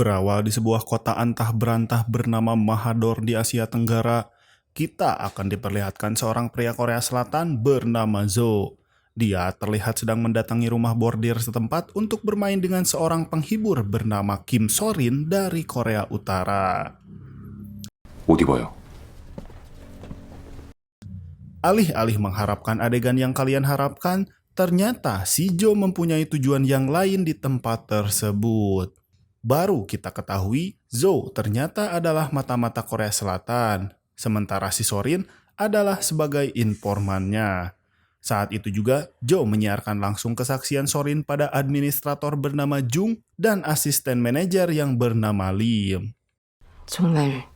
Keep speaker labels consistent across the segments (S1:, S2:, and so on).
S1: Berawal di sebuah kota antah berantah bernama Mahador di Asia Tenggara, kita akan diperlihatkan seorang pria Korea Selatan bernama Zo. Dia terlihat sedang mendatangi rumah bordir setempat untuk bermain dengan seorang penghibur bernama Kim Sorin dari Korea Utara.
S2: 옷 입어요.
S1: Alih-alih mengharapkan adegan yang kalian harapkan, ternyata si Jo mempunyai tujuan yang lain di tempat tersebut. Baru kita ketahui, Zo ternyata adalah mata-mata Korea Selatan, sementara si Sorin adalah sebagai informannya. Saat itu juga, Jo menyiarkan langsung kesaksian Sorin pada administrator bernama Jung dan asisten manajer yang bernama Lim.
S3: 정말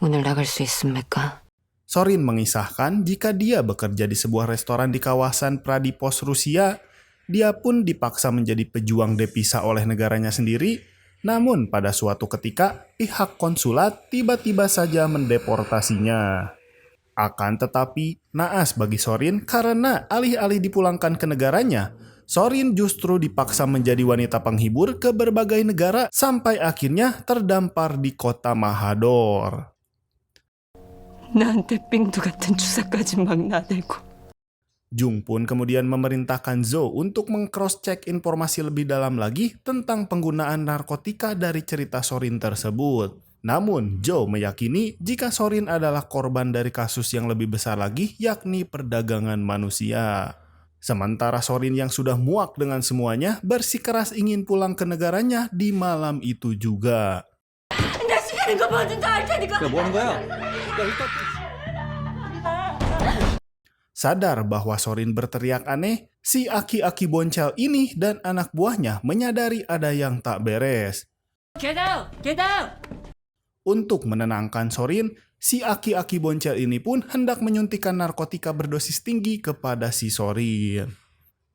S3: 오늘 나갈 수 있습니까?
S1: Sorin mengisahkan jika dia bekerja di sebuah restoran di kawasan Pradipos, Rusia, dia pun dipaksa menjadi pejuang devisa oleh negaranya sendiri. Namun pada suatu ketika, pihak konsulat tiba-tiba saja mendeportasinya. Akan tetapi, naas bagi Sorin karena alih-alih dipulangkan ke negaranya, Sorin justru dipaksa menjadi wanita penghibur ke berbagai negara sampai akhirnya terdampar di kota Mahador.
S3: 나한테 삥두 같은 주사까지 막 나대고.
S1: Jung pun kemudian memerintahkan Zo untuk meng-cross-check informasi lebih dalam lagi tentang penggunaan narkotika dari cerita Sorin tersebut. Namun, Jo meyakini jika Sorin adalah korban dari kasus yang lebih besar lagi, yakni perdagangan manusia. Sementara Sorin yang sudah muak dengan semuanya, bersikeras ingin pulang ke negaranya di malam itu juga. Sadar bahwa Sorin berteriak aneh, si aki-aki boncel ini dan anak buahnya menyadari ada yang tak beres.
S3: Get out! Get out!
S1: Untuk menenangkan Sorin, si aki-aki boncel ini pun hendak menyuntikkan narkotika berdosis tinggi kepada si Sorin.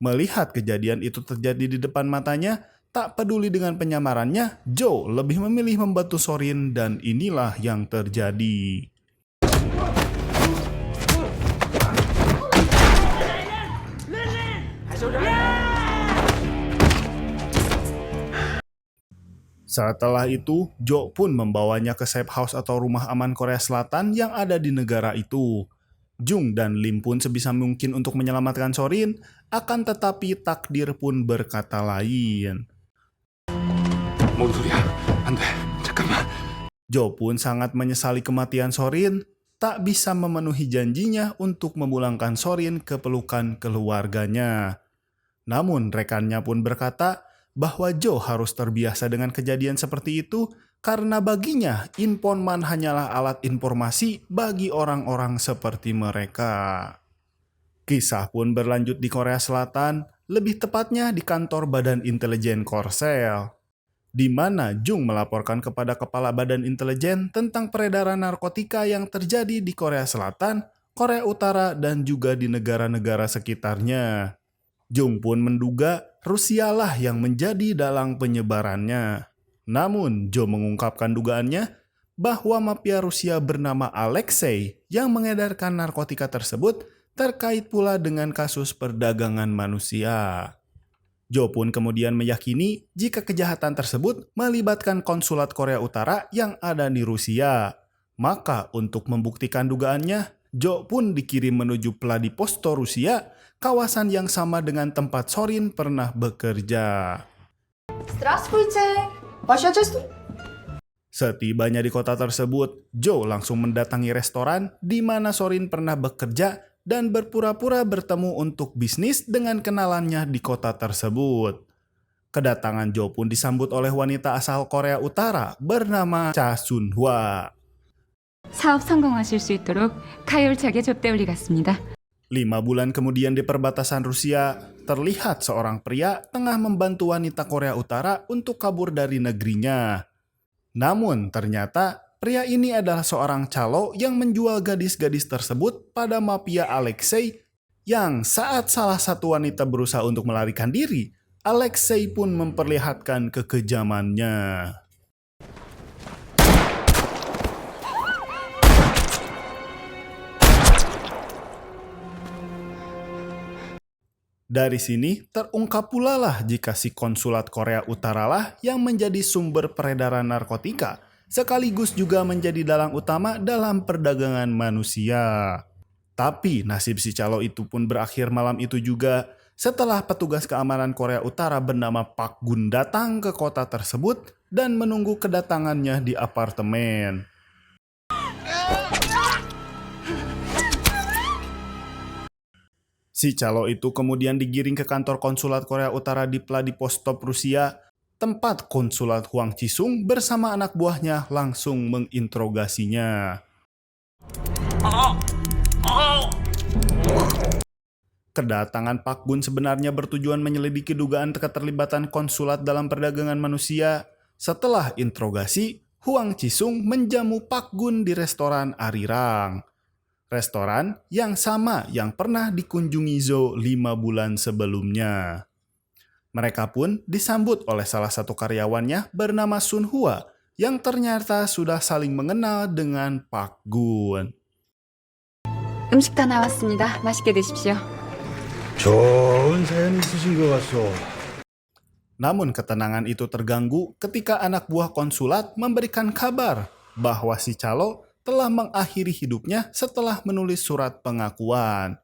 S1: Melihat kejadian itu terjadi di depan matanya, tak peduli dengan penyamarannya, Jo lebih memilih membantu Sorin dan inilah yang terjadi. Setelah itu, Jo pun membawanya ke safe house atau rumah aman Korea Selatan yang ada di negara itu. Jung dan Lim pun sebisa mungkin untuk menyelamatkan Sorin, akan tetapi takdir pun berkata lain.
S2: 뭔 소리야? 안 돼. 잠깐만.
S1: Jo pun sangat menyesali kematian Sorin, tak bisa memenuhi janjinya untuk memulangkan Sorin ke pelukan keluarganya. Namun rekannya pun berkata bahwa Jo harus terbiasa dengan kejadian seperti itu karena baginya informan hanyalah alat informasi bagi orang-orang seperti mereka. Kisah pun berlanjut di Korea Selatan, lebih tepatnya di kantor Badan Intelijen Korsel, di mana Jung melaporkan kepada Kepala Badan Intelijen tentang peredaran narkotika yang terjadi di Korea Selatan, Korea Utara, dan juga di negara-negara sekitarnya. Jung pun menduga Rusialah yang menjadi dalang penyebarannya. Namun, Jo mengungkapkan dugaannya bahwa mafia Rusia bernama Alexei yang mengedarkan narkotika tersebut terkait pula dengan kasus perdagangan manusia. Jo pun kemudian meyakini jika kejahatan tersebut melibatkan konsulat Korea Utara yang ada di Rusia. Maka untuk membuktikan dugaannya, Jo pun dikirim menuju Vladivosto, Rusia, kawasan yang sama dengan tempat Sorin pernah bekerja.
S4: Здравствуйте. Ваше отчество?
S1: Setibanya di kota tersebut, Jo langsung mendatangi restoran di mana Sorin pernah bekerja dan berpura-pura bertemu untuk bisnis dengan kenalannya di kota tersebut. Kedatangan Jo pun disambut oleh wanita asal Korea Utara bernama Cha Sun-hwa.
S5: 사업 성공하실 수 있도록 가열차게 접대 올리겠습니다.
S1: 5 bulan kemudian di perbatasan Rusia, terlihat seorang pria tengah membantu wanita Korea Utara untuk kabur dari negerinya. Namun ternyata pria ini adalah seorang calo yang menjual gadis-gadis tersebut pada mafia Alexei yang saat salah satu wanita berusaha untuk melarikan diri, Alexei pun memperlihatkan kekejamannya. Dari sini terungkap pula lah jika si konsulat Korea Utara lah yang menjadi sumber peredaran narkotika, sekaligus juga menjadi dalang utama dalam perdagangan manusia. Tapi nasib si calo itu pun berakhir malam itu juga setelah petugas keamanan Korea Utara bernama Pak Gun datang ke kota tersebut dan menunggu kedatangannya di apartemen. Si calo itu kemudian digiring ke kantor konsulat Korea Utara di Vladivostok, Rusia, tempat konsulat Hwang Chi-sung bersama anak buahnya langsung menginterogasinya. Kedatangan Pak Gun sebenarnya bertujuan menyelidiki dugaan keterlibatan konsulat dalam perdagangan manusia. Setelah interogasi, Hwang Chi-sung menjamu Pak Gun di restoran Arirang. Restoran yang sama yang pernah dikunjungi Zo 5 bulan sebelumnya. Mereka pun disambut oleh salah satu karyawannya bernama Sun Hwa yang ternyata sudah saling mengenal dengan Pak Gun.
S5: 음식 다 나왔습니다. 맛있게 드십시오.
S6: 좋은 사연이 있으신 것 같소.
S1: Namun ketenangan itu terganggu ketika anak buah konsulat memberikan kabar bahwa si calo telah mengakhiri hidupnya setelah menulis surat pengakuan.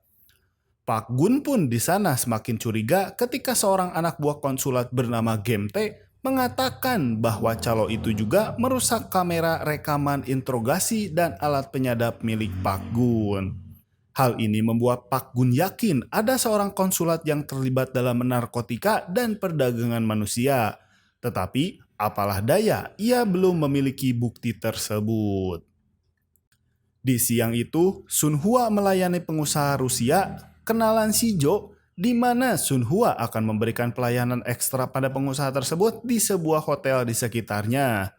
S1: Pak Gun pun di sana semakin curiga ketika seorang anak buah konsulat bernama Gemte mengatakan bahwa calo itu juga merusak kamera rekaman interogasi dan alat penyadap milik Pak Gun. Hal ini membuat Pak Gun yakin ada seorang konsulat yang terlibat dalam narkotika dan perdagangan manusia. Tetapi apalah daya, ia belum memiliki bukti tersebut. Di siang itu, Sun Hwa melayani pengusaha Rusia, kenalan si Jo, di mana Sun Hwa akan memberikan pelayanan ekstra pada pengusaha tersebut di sebuah hotel di sekitarnya.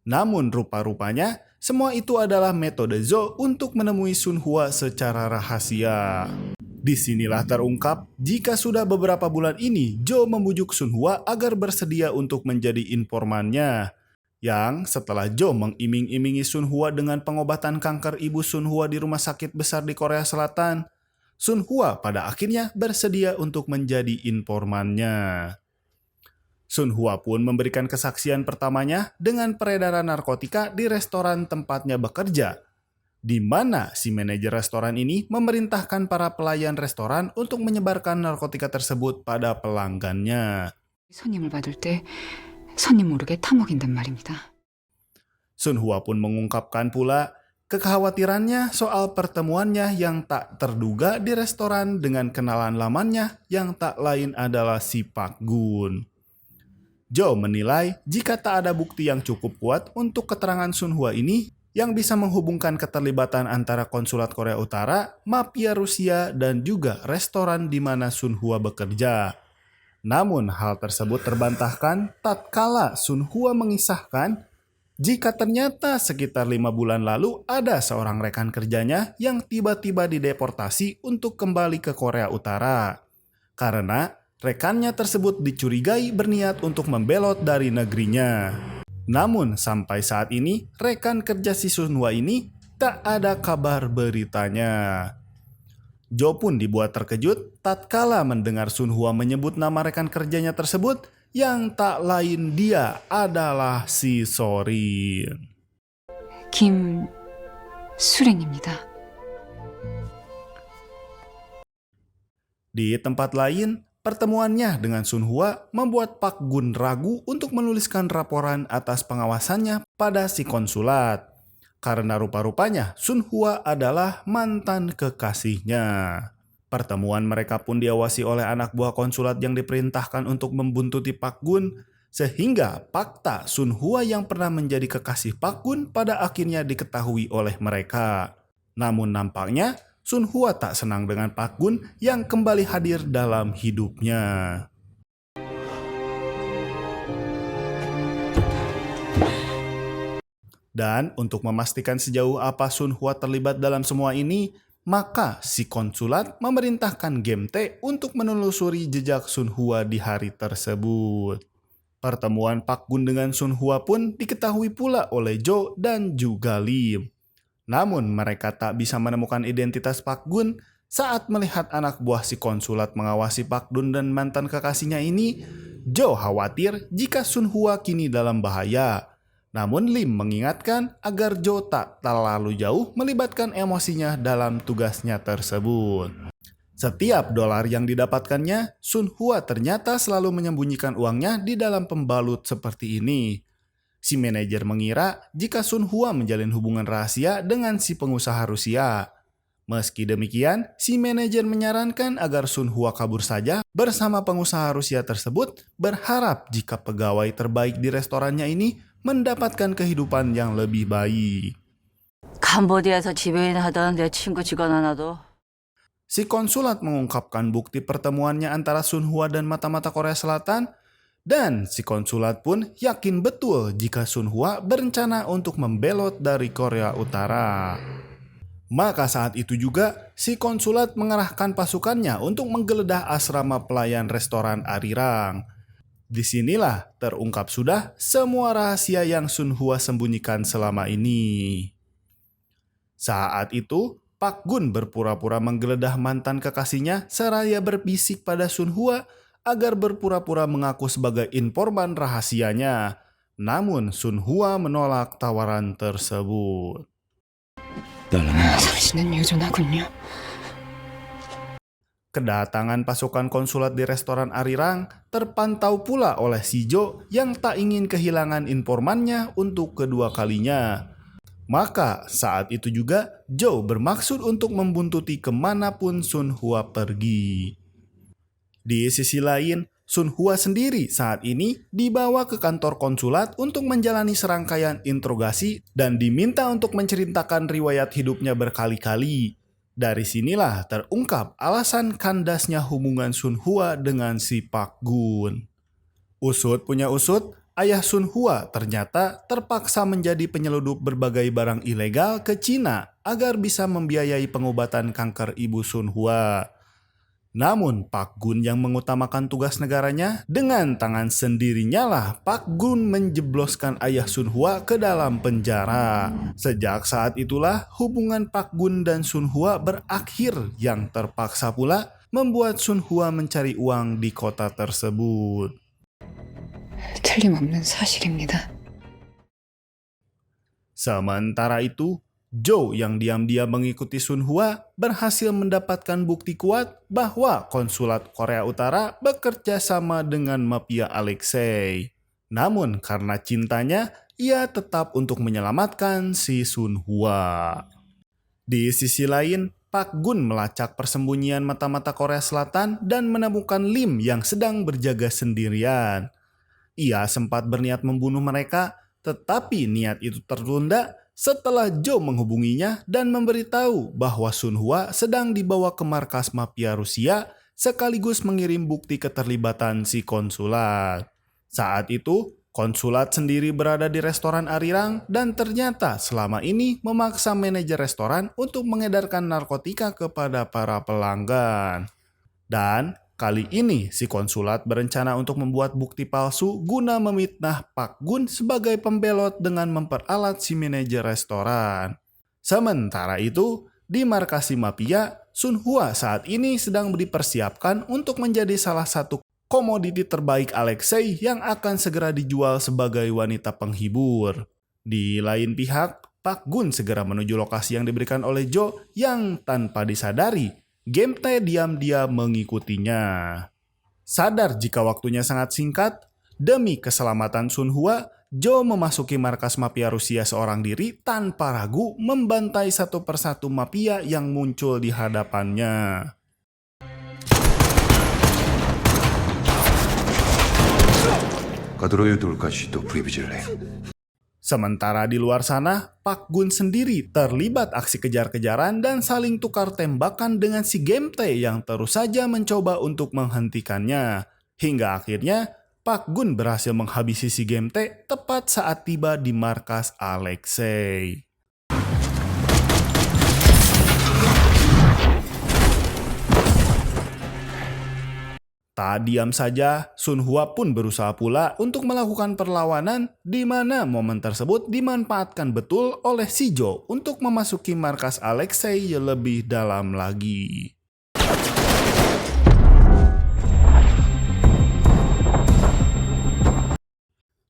S1: Namun rupa-rupanya, semua itu adalah metode Zo untuk menemui Sun Hwa secara rahasia. Disinilah terungkap jika sudah beberapa bulan ini Jo membujuk Sun Hwa agar bersedia untuk menjadi informannya. Yang setelah Jo mengiming-imingi Sun Hwa dengan pengobatan kanker ibu Sun Hwa di rumah sakit besar di Korea Selatan, Sun Hwa pada akhirnya bersedia untuk menjadi informannya. Sun Hwa pun memberikan kesaksian pertamanya dengan peredaran narkotika di restoran tempatnya bekerja, di mana si manajer restoran ini memerintahkan para pelayan restoran untuk menyebarkan narkotika tersebut pada pelanggannya.
S5: 손님을 받을 때 손님 모르게 타먹인단 말입니다.
S1: Sun Hwa pun mengungkapkan pula kekhawatirannya soal pertemuannya yang tak terduga di restoran dengan kenalan lamanya yang tak lain adalah si Pak Gun. Jo menilai jika tak ada bukti yang cukup kuat untuk keterangan Sun Hwa ini yang bisa menghubungkan keterlibatan antara konsulat Korea Utara, mafia Rusia, dan juga restoran di mana Sun Hwa bekerja. Namun hal tersebut terbantahkan tatkala Sun Hwa mengisahkan jika ternyata sekitar 5 bulan lalu ada seorang rekan kerjanya yang tiba-tiba dideportasi untuk kembali ke Korea Utara. Karena rekannya tersebut dicurigai berniat untuk membelot dari negerinya. Namun sampai saat ini rekan kerja si Sun Hwa ini tak ada kabar beritanya. Jo pun dibuat terkejut tatkala mendengar Sun Hwa menyebut nama rekan kerjanya tersebut yang tak lain dia adalah si Sorin.
S5: 김수랭입니다.
S1: Di tempat lain, pertemuannya dengan Sun Hwa membuat Pak Gun ragu untuk menuliskan laporan atas pengawasannya pada si konsulat. Karena rupa-rupanya Sun Hwa adalah mantan kekasihnya. Pertemuan mereka pun diawasi oleh anak buah konsulat yang diperintahkan untuk membuntuti Pak Gun, sehingga fakta Sun Hwa yang pernah menjadi kekasih Pak Gun pada akhirnya diketahui oleh mereka. Namun nampaknya Sun Hwa tak senang dengan Pak Gun yang kembali hadir dalam hidupnya. Dan untuk memastikan sejauh apa Sun Hwa terlibat dalam semua ini, maka si konsulat memerintahkan Gemte untuk menelusuri jejak Sun Hwa di hari tersebut. Pertemuan Pak Gun dengan Sun Hwa pun diketahui pula oleh Jo dan juga Lim. Namun mereka tak bisa menemukan identitas Pak Gun Saat melihat anak buah si konsulat mengawasi Pak Gun dan mantan kekasihnya ini, Jo khawatir jika Sun Hua kini dalam bahaya. Namun Lim mengingatkan agar Jo tak terlalu jauh melibatkan emosinya dalam tugasnya tersebut. Setiap dolar yang didapatkannya, Sun Hua ternyata selalu menyembunyikan uangnya di dalam pembalut seperti ini. Si manajer mengira jika Sun Hua menjalin hubungan rahasia dengan si pengusaha Rusia. Meski demikian, si manajer menyarankan agar Sun Hua kabur saja bersama pengusaha Rusia tersebut, berharap jika pegawai terbaik di restorannya ini mendapatkan kehidupan yang lebih baik.
S7: 캄보디아에서 지배인 하던 내 친구 직원 하나도
S1: Si konsulat mengungkapkan bukti pertemuannya antara Sun Hua dan mata-mata Korea Selatan, dan si konsulat pun yakin betul jika Sun Hua berencana untuk membelot dari Korea Utara. Maka saat itu juga, si konsulat mengerahkan pasukannya untuk menggeledah asrama pelayan restoran Arirang. Disinilah terungkap sudah semua rahasia yang Sun Hua sembunyikan selama ini. Saat itu, Pak Gun berpura-pura menggeledah mantan kekasihnya seraya berbisik pada Sun Hua agar berpura-pura mengaku sebagai informan rahasianya. Namun Sun Hua menolak tawaran tersebut.
S3: 당신은 여전하군요.
S1: Kedatangan pasukan konsulat di restoran Arirang terpantau pula oleh si Jo yang tak ingin kehilangan informannya untuk kedua kalinya. Maka saat itu juga Jo bermaksud untuk membuntuti kemanapun Sun Hua pergi. Di sisi lain, Sun Hua sendiri saat ini dibawa ke kantor konsulat untuk menjalani serangkaian interogasi dan diminta untuk menceritakan riwayat hidupnya berkali-kali. Dari sinilah terungkap alasan kandasnya hubungan Sun Hua dengan si Pak Gun. Usut punya usut, ayah Sun Hua ternyata terpaksa menjadi penyeludup berbagai barang ilegal ke Cina agar bisa membiayai pengobatan kanker ibu Sun Hua. Namun Pak Gun yang mengutamakan tugas negaranya, dengan tangan sendirinya lah Pak Gun menjebloskan ayah Sun Hua ke dalam penjara. Sejak saat itulah hubungan Pak Gun dan Sun Hua berakhir, yang terpaksa pula membuat Sun Hua mencari uang di kota tersebut.
S5: 틀림없는 사실입니다.
S1: Sementara itu, Jo yang diam-diam mengikuti Sun Hua berhasil mendapatkan bukti kuat bahwa konsulat Korea Utara bekerja sama dengan mafia Alexei. Namun karena cintanya, ia tetap untuk menyelamatkan si Sun Hua. Di sisi lain, Pak Gun melacak persembunyian mata-mata Korea Selatan dan menemukan Lim yang sedang berjaga sendirian. Ia sempat berniat membunuh mereka, tetapi niat itu tertunda setelah Jo menghubunginya dan memberitahu bahwa Sun Hua sedang dibawa ke markas mafia Rusia sekaligus mengirim bukti keterlibatan si konsulat. Saat itu, konsulat sendiri berada di restoran Arirang dan ternyata selama ini memaksa manajer restoran untuk mengedarkan narkotika kepada para pelanggan. Dan kali ini si konsulat berencana untuk membuat bukti palsu guna memfitnah Pak Gun sebagai pembelot dengan memperalat si manajer restoran. Sementara itu, di markas si mafia, Sun Hua saat ini sedang dipersiapkan untuk menjadi salah satu komoditi terbaik Alexei yang akan segera dijual sebagai wanita penghibur. Di lain pihak, Pak Gun segera menuju lokasi yang diberikan oleh Jo yang tanpa disadari Gemte diam-diam mengikutinya. Sadar jika waktunya sangat singkat, demi keselamatan Sun Hua, Jo memasuki markas mafia Rusia seorang diri tanpa ragu membantai satu persatu mafia yang muncul di hadapannya.
S2: 가드로유 돌까지 또 프리비질래.
S1: Sementara di luar sana, Pak Gun sendiri terlibat aksi kejar-kejaran dan saling tukar tembakan dengan si Gemte yang terus saja mencoba untuk menghentikannya. Hingga akhirnya, Pak Gun berhasil menghabisi si Gemte tepat saat tiba di markas Alexei. Tak diam saja, Sun Hua pun berusaha pula untuk melakukan perlawanan, di mana momen tersebut dimanfaatkan betul oleh si Jo untuk memasuki markas Alexei lebih dalam lagi.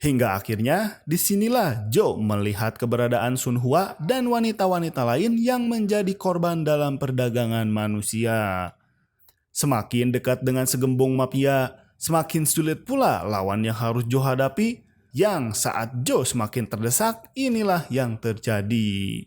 S1: Hingga akhirnya disinilah Jo melihat keberadaan Sun Hua dan wanita-wanita lain yang menjadi korban dalam perdagangan manusia. Semakin dekat dengan segembong mafia, semakin sulit pula lawan yang harus Jo hadapi, yang saat Jo semakin terdesak, inilah yang terjadi.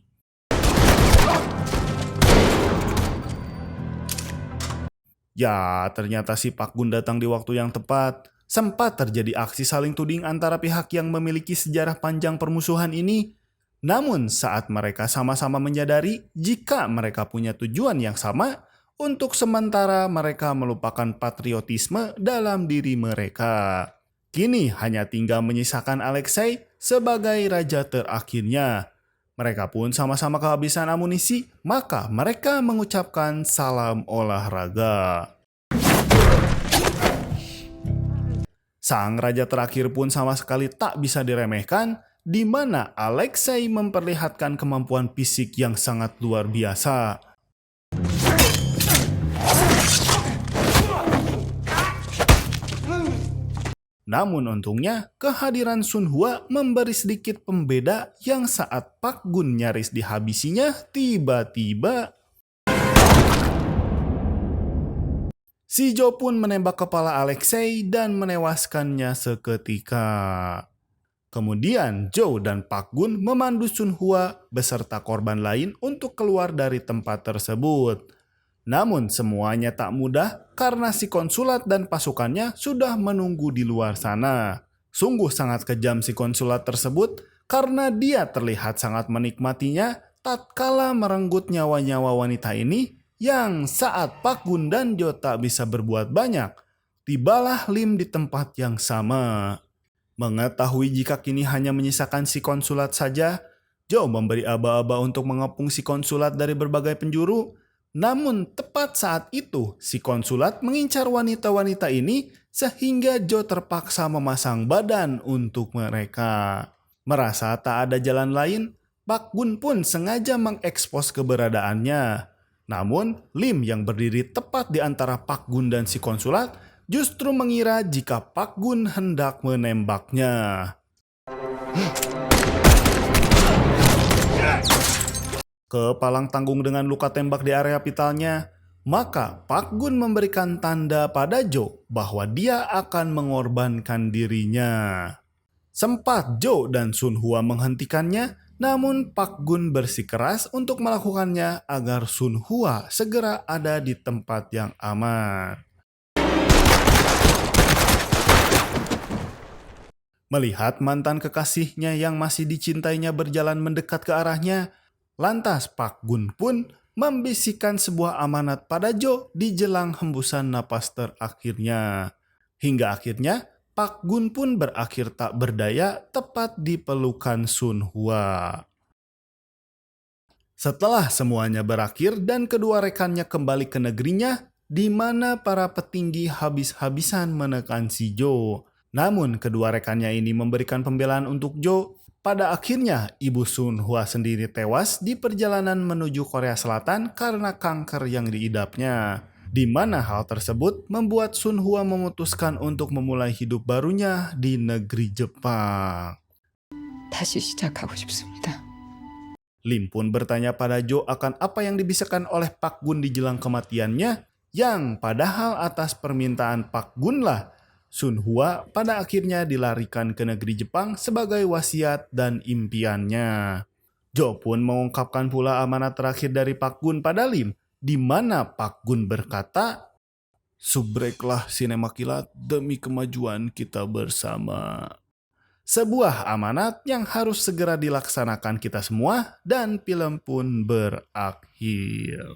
S1: Ya, ternyata si Pak Gun datang di waktu yang tepat. Sempat terjadi aksi saling tuding antara pihak yang memiliki sejarah panjang permusuhan ini. Namun saat mereka sama-sama menyadari jika mereka punya tujuan yang sama, untuk sementara mereka melupakan patriotisme dalam diri mereka. Kini hanya tinggal menyisakan Alexei sebagai raja terakhirnya. Mereka pun sama-sama kehabisan amunisi, maka mereka mengucapkan salam olahraga. Sang raja terakhir pun sama sekali tak bisa diremehkan, di mana Alexei memperlihatkan kemampuan fisik yang sangat luar biasa. Namun untungnya, kehadiran Sun Hua memberi sedikit pembeda yang saat Pak Gun nyaris dihabisinya, tiba-tiba si Jo pun menembak kepala Alexei dan menewaskannya seketika. Kemudian Jo dan Pak Gun memandu Sun Hua beserta korban lain untuk keluar dari tempat tersebut. Namun semuanya tak mudah karena si konsulat dan pasukannya sudah menunggu di luar sana. Sungguh sangat kejam si konsulat tersebut karena dia terlihat sangat menikmatinya tatkala merenggut nyawa-nyawa wanita ini, yang saat Pak Gun dan Jo tak bisa berbuat banyak, tibalah Lim di tempat yang sama. Mengetahui jika kini hanya menyisakan si konsulat saja, Jo memberi aba-aba untuk mengepung si konsulat dari berbagai penjuru. Namun tepat saat itu si konsulat mengincar wanita-wanita ini sehingga Jo terpaksa memasang badan untuk mereka. Merasa tak ada jalan lain, Pak Gun pun sengaja mengekspos keberadaannya. Namun Lim yang berdiri tepat di antara Pak Gun dan si konsulat justru mengira jika Pak Gun hendak menembaknya. Kepalang tanggung dengan luka tembak di area vitalnya, maka Pak Gun memberikan tanda pada Jo bahwa dia akan mengorbankan dirinya. Sempat Jo dan Sun Hua menghentikannya, namun Pak Gun bersikeras untuk melakukannya agar Sun Hua segera ada di tempat yang aman. Melihat mantan kekasihnya yang masih dicintainya berjalan mendekat ke arahnya, lantas Pak Gun pun membisikkan sebuah amanat pada Jo di jelang hembusan napas terakhirnya. Hingga akhirnya Pak Gun pun berakhir tak berdaya tepat di pelukan Sun Hua. Setelah semuanya berakhir dan kedua rekannya kembali ke negerinya, di mana para petinggi habis-habisan menekan si Jo. Namun kedua rekannya ini memberikan pembelaan untuk Jo. Pada akhirnya, Ibu Sun Hua sendiri tewas di perjalanan menuju Korea Selatan karena kanker yang diidapnya. Di mana hal tersebut membuat Sun Hua memutuskan untuk memulai hidup barunya di negeri Jepang.
S3: 다시 시작하고 싶습니다.
S1: Lim pun bertanya pada Jo akan apa yang dibisikkan oleh Pak Gun di jelang kematiannya, yang padahal atas permintaan Pak Gun lah Sun Hua pada akhirnya dilarikan ke negeri Jepang sebagai wasiat dan impiannya. Jo pun mengungkapkan pula amanat terakhir dari Pak Gun pada Lim, di mana Pak Gun berkata, "Subreklah sinema kilat demi kemajuan kita bersama." Sebuah amanat yang harus segera dilaksanakan kita semua, dan film pun berakhir.